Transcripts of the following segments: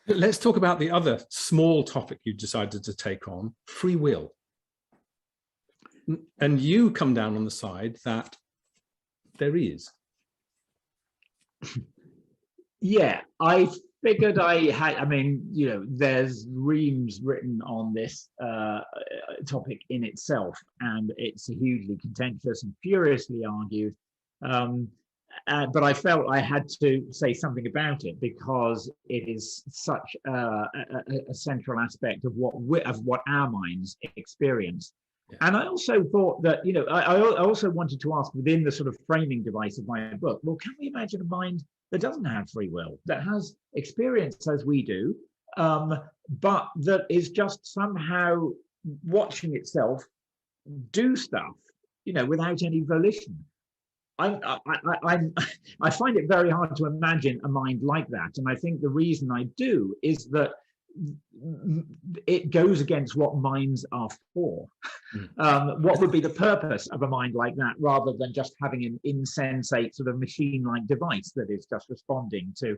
Let's talk about the other small topic you decided to take on, free will. And you come down on the side that there is. Yeah, I figured I mean, there's reams written on this topic in itself, and it's hugely contentious and furiously argued. But I felt I had to say something about it because it is such a central aspect of what our minds experience. Yeah. And I also thought that, I also wanted to ask within the sort of framing device of my book, well, can we imagine a mind that doesn't have free will, that has experience as we do, but that is just somehow watching itself do stuff, without any volition? I find it very hard to imagine a mind like that. And I think the reason I do is that it goes against what minds are for. What would be the purpose of a mind like that, rather than just having an insensate sort of machine-like device that is just responding to,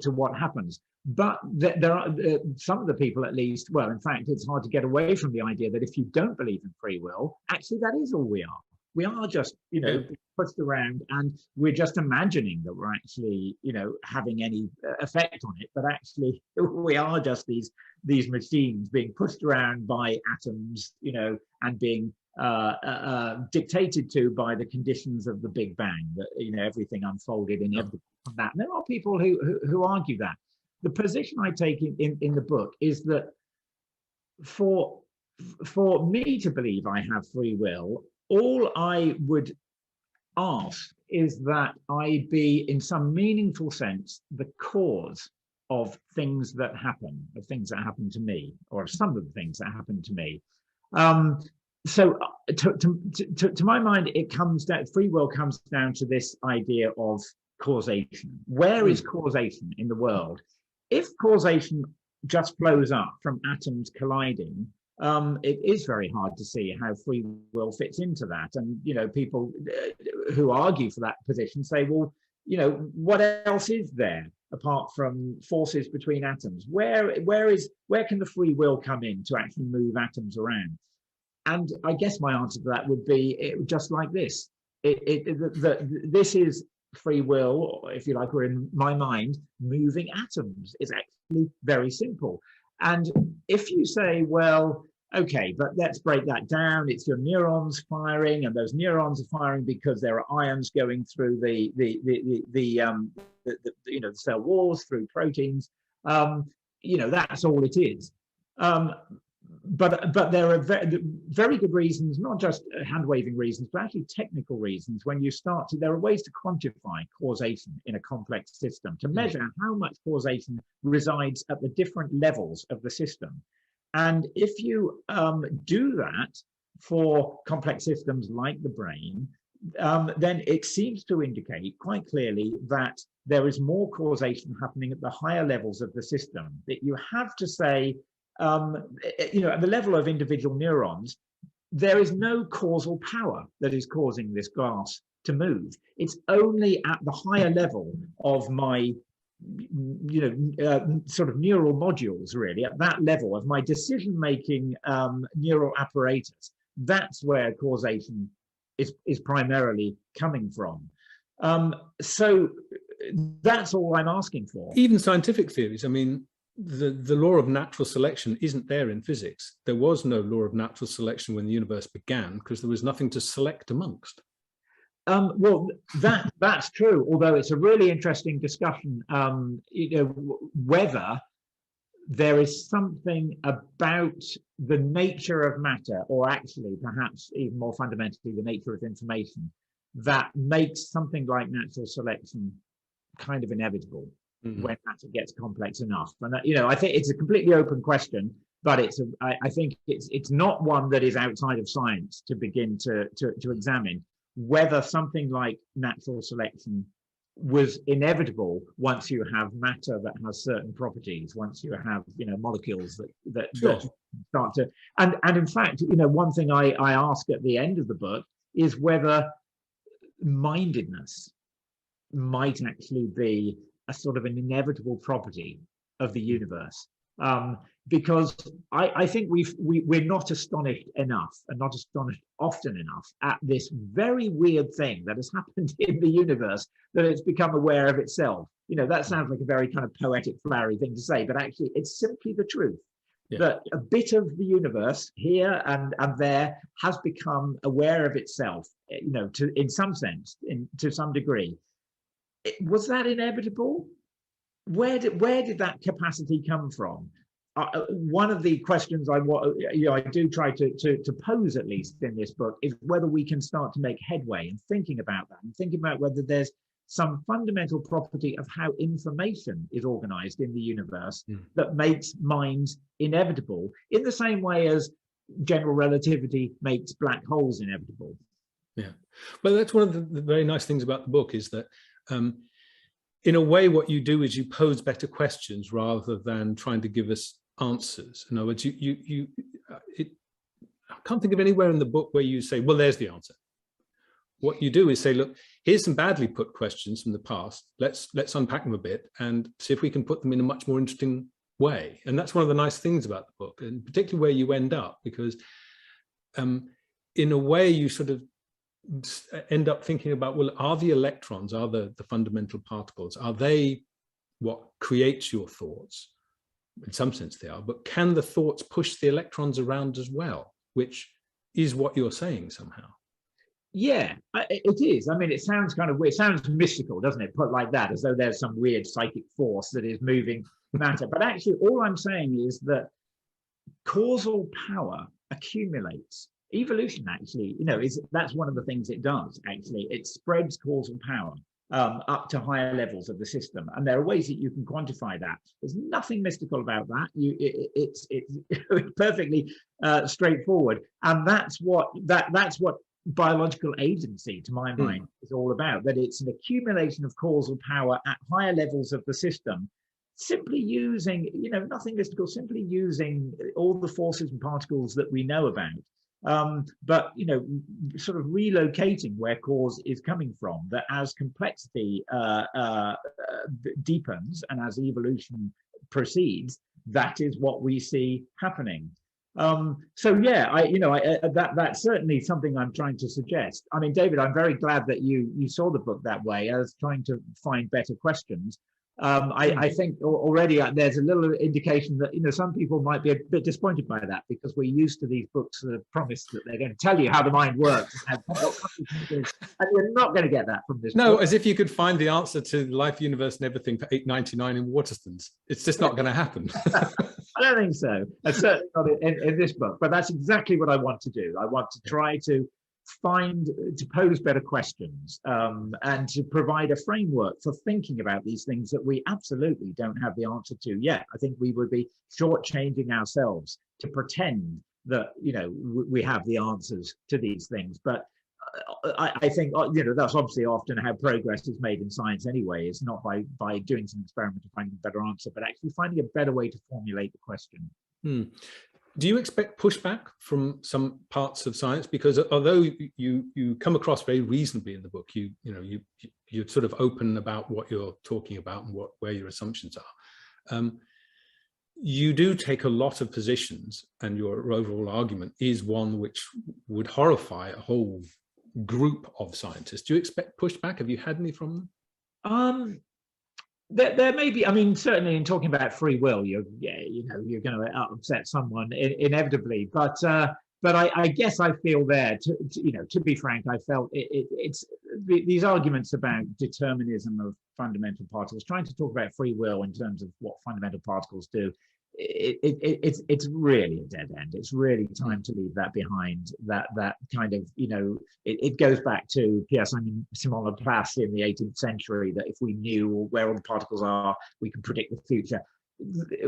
to what happens? But there are some of the people, at least, well, in fact, it's hard to get away from the idea that if you don't believe in free will, actually that is all we are. We are just, pushed around, and we're just imagining that we're actually, having any effect on it. But actually, we are just these machines being pushed around by atoms, and being dictated to by the conditions of the Big Bang. That everything unfolded inevitably from that. And there are people who argue that. The position I take in the book is that for me to believe I have free will, all I would ask is that I be, in some meaningful sense, the cause of things that happen, to me, or some of the things that happen to me. So to my mind, it comes down, free will comes down to this idea of causation. Where is causation in the world? If causation just flows up from atoms colliding, it is very hard to see how free will fits into that. And, people who argue for that position say, well, what else is there apart from forces between atoms? Where can the free will come in to actually move atoms around? And I guess my answer to that would be just like this. This is free will, or if you like, or in my mind, moving atoms. It's actually very simple. And if you say, well, okay, but let's break that down. It's your neurons firing, and those neurons are firing because there are ions going through the cell walls, through proteins. That's all it is. But there are very good reasons, not just hand-waving reasons, but actually technical reasons. When you start to, there are ways to quantify causation in a complex system, to measure how much causation resides at the different levels of the system. And if you do that for complex systems like the brain, then it seems to indicate quite clearly that there is more causation happening at the higher levels of the system. That you have to say, at the level of individual neurons, there is no causal power that is causing this glass to move. It's only at the higher level of my sort of neural modules, really, at that level of my decision-making neural apparatus. That's where causation is primarily coming from. So that's all I'm asking for. Even scientific theories, I mean, the law of natural selection isn't there in physics. There was no law of natural selection when the universe began because there was nothing to select amongst. Well, that's true, although it's a really interesting discussion, whether there is something about the nature of matter, or actually perhaps even more fundamentally the nature of information, that makes something like natural selection kind of inevitable when matter gets complex enough. And I think it's a completely open question, but I think it's not one that is outside of science to begin to examine whether something like natural selection was inevitable once you have matter that has certain properties, once you have molecules that start to, and in fact, one thing I ask at the end of the book is whether mindedness might actually be a sort of an inevitable property of the universe. Because I think we're not astonished enough and not astonished often enough at this very weird thing that has happened in the universe, that it's become aware of itself. That sounds like a very kind of poetic, flowery thing to say, but actually it's simply the truth. Yeah. That a bit of the universe here and there has become aware of itself, in some sense, to some degree. Was that inevitable? Where did that capacity come from? One of the questions I do try to pose, at least in this book, is whether we can start to make headway in thinking about that, and thinking about whether there's some fundamental property of how information is organized in the universe that makes minds inevitable, in the same way as general relativity makes black holes inevitable. Yeah, well, that's one of the very nice things about the book, is that in a way what you do is you pose better questions rather than trying to give us answers. In other words, I can't think of anywhere in the book where you say, well, there's the answer. What you do is say, look, here's some badly put questions from the past. Let's unpack them a bit and see if we can put them in a much more interesting way. And that's one of the nice things about the book, and particularly where you end up, because in a way you sort of end up thinking about, well, are the electrons, are the fundamental particles, are they what creates your thoughts? In some sense they are, but can the thoughts push the electrons around as well, which is what you're saying somehow? Yeah, it is. I mean, it sounds kind of weird. It sounds mystical, doesn't it? Put like that, as though there's some weird psychic force that is moving matter. But actually, all I'm saying is that causal power accumulates. Evolution, actually, that's one of the things it does. Actually, it spreads causal power up to higher levels of the system, and there are ways that you can quantify that. There's nothing mystical about that. It's perfectly straightforward, and that's what biological agency, to my mind, is all about. That it's an accumulation of causal power at higher levels of the system, simply using, nothing mystical, simply using all the forces and particles that we know about. But sort of relocating where cause is coming from, that as complexity deepens and as evolution proceeds, that is what we see happening. So yeah, that's certainly something I'm trying to suggest. I mean, David, I'm very glad that you saw the book that way, as trying to find better questions. I think already there's a little indication that some people might be a bit disappointed by that, because we're used to these books that promise that they're going to tell you how the mind works, and you're not going to get that from this book. As if you could find the answer to life, universe, and everything for $8.99 in Waterstones. It's just not going to happen. I don't think so. And certainly not in this book. But that's exactly what I want to do. I want to try to pose better questions, and to provide a framework for thinking about these things that we absolutely don't have the answer to yet. I think we would be shortchanging ourselves to pretend that we have the answers to these things. But I think that's obviously often how progress is made in science anyway. It's not by doing some experiment to find a better answer, but actually finding a better way to formulate the question. Do you expect pushback from some parts of science? Because although you come across very reasonably in the book, you're sort of open about what you're talking about and where your assumptions are. You do take a lot of positions, and your overall argument is one which would horrify a whole group of scientists. Do you expect pushback? Have you had any from them? There may be. I mean, certainly in talking about free will, you're going to upset someone inevitably. But I guess I feel there. To be frank, I felt it's these arguments about determinism of fundamental particles, trying to talk about free will in terms of what fundamental particles do. It's really a dead end. It's really time to leave that behind. That kind of it goes back to Pierre-Simon Laplace in the 18th century, that if we knew where all the particles are, we can predict the future.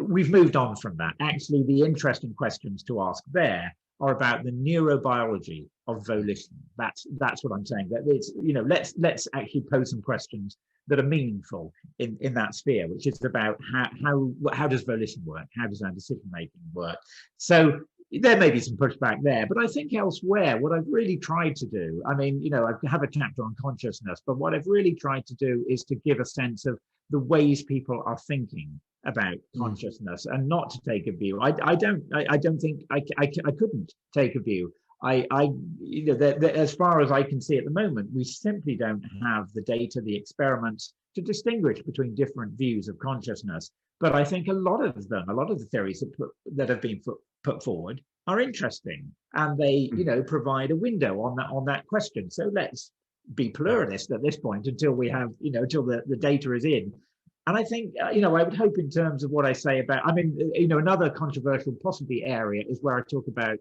We've moved on from that. Actually, the interesting questions to ask there are about the neurobiology of volition. That's what I'm saying. That it's let's actually pose some questions that are meaningful in that sphere, which is about how does volition work? How does our decision making work? So there may be some pushback there, but I think elsewhere, what I've really tried to do, I have a chapter on consciousness, but what I've really tried to do is to give a sense of the ways people are thinking about consciousness, and not to take a view. I don't think I couldn't take a view. You know, as far as I can see at the moment, we simply don't have the data, the experiments to distinguish between different views of consciousness. But I think a lot of the theories that have been put forward are interesting, and they, you know, provide a window on that question. So let's be pluralist at this point until we have, you know, until the data is in. And I think, you know, I would hope in terms of what I say about, I mean, you know, another controversial possibly area is where I talk about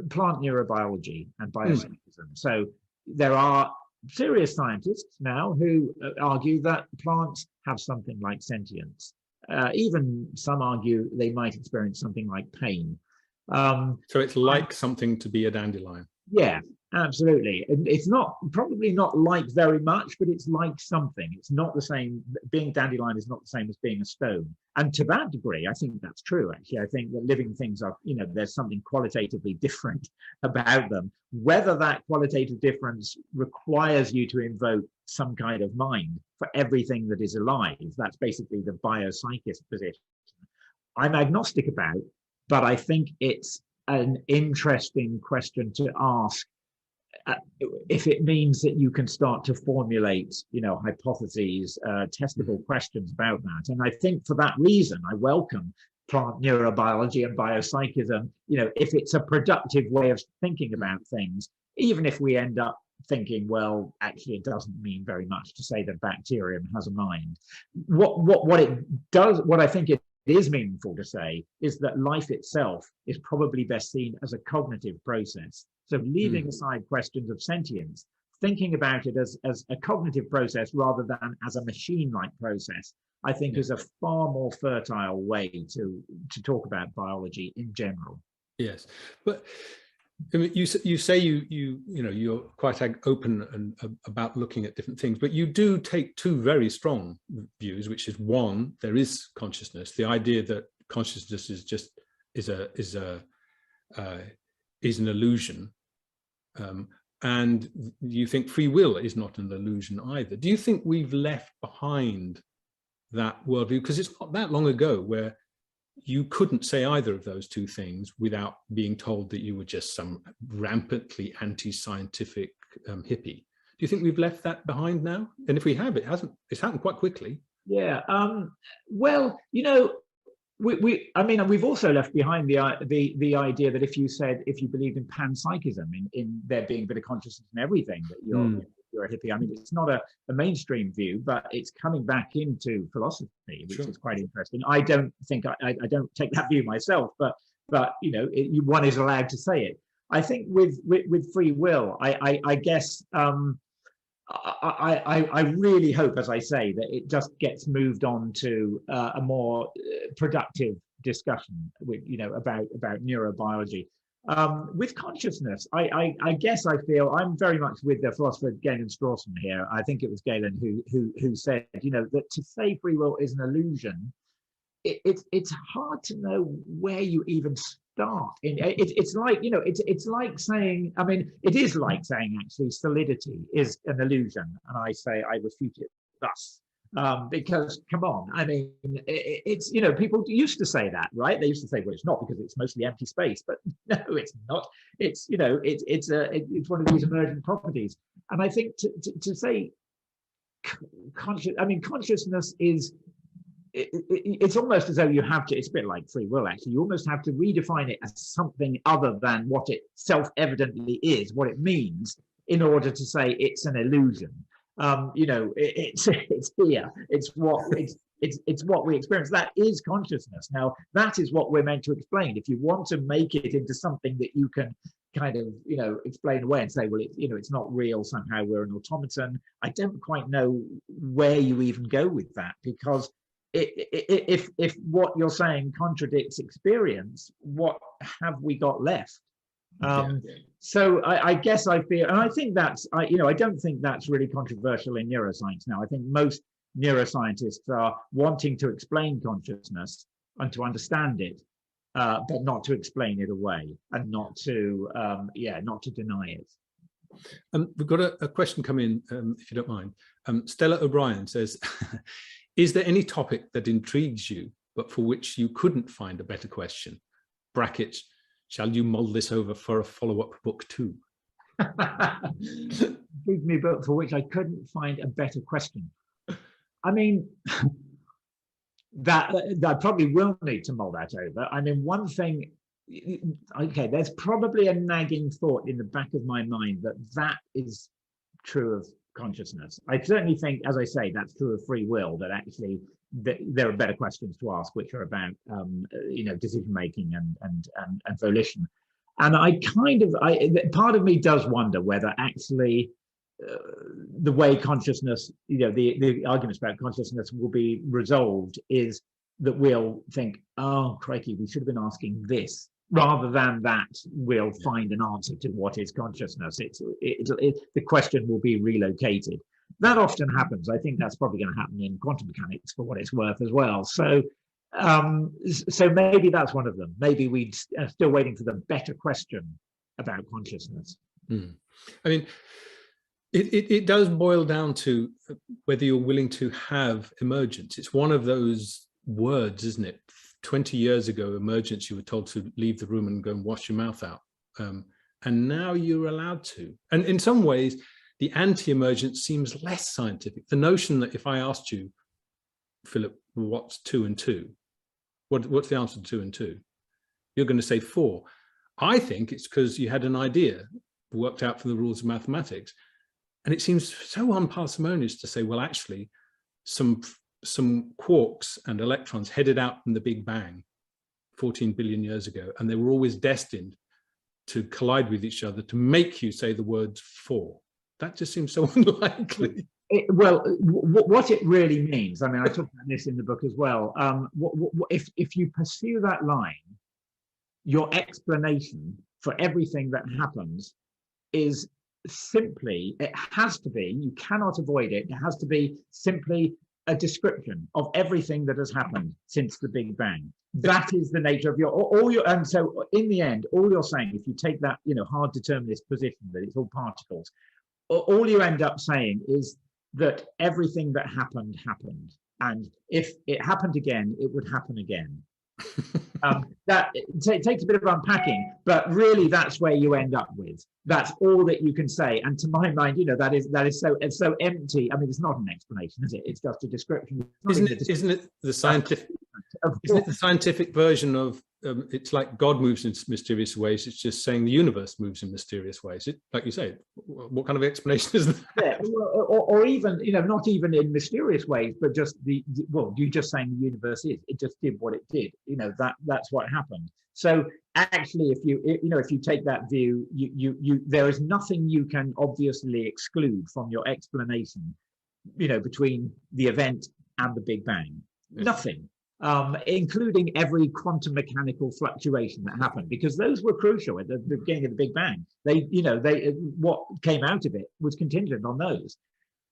plant neurobiology and biopsychism. So there are serious scientists now who argue that plants have something like sentience. Even some argue they might experience something like pain. So it's like something to be a dandelion. Yeah, absolutely. And it's probably not like very much, but it's like something. It's not the same. Being dandelion is not the same as being a stone. And to that degree, I think that's true, actually. I think that living things are, you know, there's something qualitatively different about them. Whether that qualitative difference requires you to invoke some kind of mind for everything that is alive, that's basically the biopsychist position, I'm agnostic about, but I think it's an interesting question to ask if it means that you can start to formulate, you know, hypotheses, testable questions about that. And I think for that reason, I welcome plant neurobiology and biopsychism, you know, if it's a productive way of thinking about things, even if we end up thinking, well, actually, it doesn't mean very much to say that bacterium has a mind. What it does, what I think it is meaningful to say is that life itself is probably best seen as a cognitive process. So leaving aside questions of sentience, thinking about it as a cognitive process rather than as a machine-like process, I think is a far more fertile way to talk about biology in general. Yes, but I mean, you say you know, you're quite open and about looking at different things, but you do take two very strong views, which is one, there is consciousness. The idea that consciousness is just is an illusion, and you think free will is not an illusion either. Do you think we've left behind that worldview? Because it's not that long ago where you couldn't say either of those two things without being told that you were just some rampantly anti-scientific hippie. Do you think we've left that behind now? And if we have, it's happened quite quickly. Yeah. Well, you know, I mean, we've also left behind the idea that if you believed in panpsychism, in there being a bit of consciousness in everything, that you're a hippie. I mean, it's not a mainstream view, but it's coming back into philosophy, which is quite interesting. I don't think I don't take that view myself, but you know, one is allowed to say it. I think with free will, I guess I really hope, as I say, that it just gets moved on to a more productive discussion with, you know, about neurobiology. With consciousness, I guess I feel I'm very much with the philosopher Galen Strawson here. I think it was Galen who said, you know, that to say free will is an illusion, it's hard to know where you even start. It's like, you know, it's like saying, I mean, it is like saying actually solidity is an illusion, and I say I refute it thus. Because come on, I mean, it's, you know, people used to say that, right? They used to say, well, it's not because it's mostly empty space, but no, it's not. It's, you know, it's one of these emergent properties. And I think to say consciousness is, it's almost as though you have to, it's a bit like free will, actually. You almost have to redefine it as something other than what it self-evidently is, what it means, in order to say it's an illusion. You know, it's here. It's what we experience. That is consciousness. Now, that is what we're meant to explain. If you want to make it into something that you can kind of, you know, explain away and say, well, you know, it's not real. Somehow we're an automaton. I don't quite know where you even go with that, because if what you're saying contradicts experience, what have we got left? So I guess I feel, and I think that's, you know, I don't think that's really controversial in neuroscience now. I think most neuroscientists are wanting to explain consciousness and to understand it, but not to explain it away, and not to, not to deny it. We've got a question come in, if you don't mind. Stella O'Brien says, is there any topic that intrigues you, but for which you couldn't find a better question? Brackets, shall you mull this over for a follow-up book too? Intrigued me, but for which I couldn't find a better question. I mean, that I probably will need to mull that over. I mean, one thing, okay, there's probably a nagging thought in the back of my mind that is true of consciousness. I certainly think, as I say, that's true of free will, that actually there are better questions to ask, which are about decision making and volition. And part of me does wonder whether actually the way consciousness, the arguments about consciousness will be resolved is that we'll think, oh crikey, we should have been asking this, rather than that we'll find an answer to what is consciousness. The question will be relocated. That often happens. I think that's probably going to happen in quantum mechanics, for what it's worth, as well. So maybe that's one of them. Maybe we're still waiting for the better question about consciousness. I mean, it does boil down to whether you're willing to have emergence. It's one of those words, isn't it? 20 years ago, emergence, you were told to leave the room and go and wash your mouth out. And now you're allowed to. And in some ways, the anti-emergence seems less scientific. The notion that if I asked you, Philip, what's 2 and 2? What's the answer to 2 and 2? You're going to say 4. I think it's because you had an idea worked out from the rules of mathematics. And it seems so unparsimonious to say, well, actually, some quarks and electrons headed out from the Big Bang 14 billion years ago, and they were always destined to collide with each other to make you say the words 4. That just seems so unlikely. What it really means, I mean, I talk about this in the book as well. If you pursue that line, your explanation for everything that happens is simply, it has to be, you cannot avoid it, it has to be simply a description of everything that has happened since the Big Bang. That is the nature of and so in the end, all you're saying, if you take that, hard determinist position that it's all particles, all you end up saying is that everything that happened. And if it happened again, it would happen again. It takes a bit of unpacking, but really that's where you end up with. That's all that you can say. And to my mind, that is so empty. I mean, it's not an explanation, is it? It's just a description. Isn't it the scientific version of it's like God moves in mysterious ways? It's just saying the universe moves in mysterious ways. Like you say, what kind of explanation is that? Yeah, or even, not even in mysterious ways, but just you're just saying the universe is. It just did what it did. That's what happened. So actually, if you take that view, there is nothing you can obviously exclude from your explanation, between the event and the Big Bang. Yes. Nothing. Including every quantum mechanical fluctuation that happened, because those were crucial at the beginning of the Big Bang. What came out of it was contingent on those.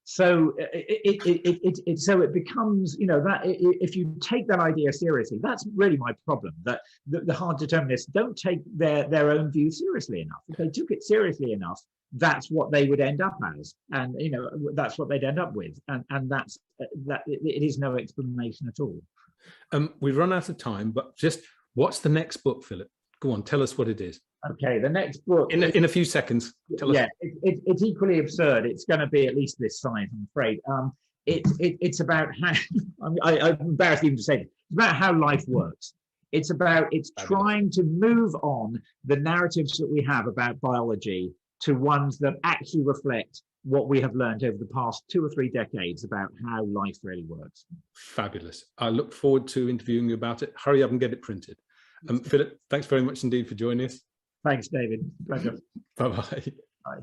So it becomes, that if you take that idea seriously, that's really my problem. That the hard determinists don't take their own view seriously enough. If they took it seriously enough, that's what they would end up as, and that's what they'd end up with, and that it is no explanation at all. We've run out of time, but just what's the next book, Philip? Go on, tell us what it is. Okay, the next book. In a few seconds. Tell us. It's equally absurd. It's going to be at least this size, I'm afraid. It's about how, I'm embarrassed even to say it, it's about how life works. It's trying to move on the narratives that we have about biology to ones that actually reflect what we have learned over the past 2 or 3 decades about how life really works. Fabulous. I look forward to interviewing you about it. Hurry up and get it printed. Philip, thanks very much indeed for joining us. Thanks, David. Pleasure. Bye-bye. Bye.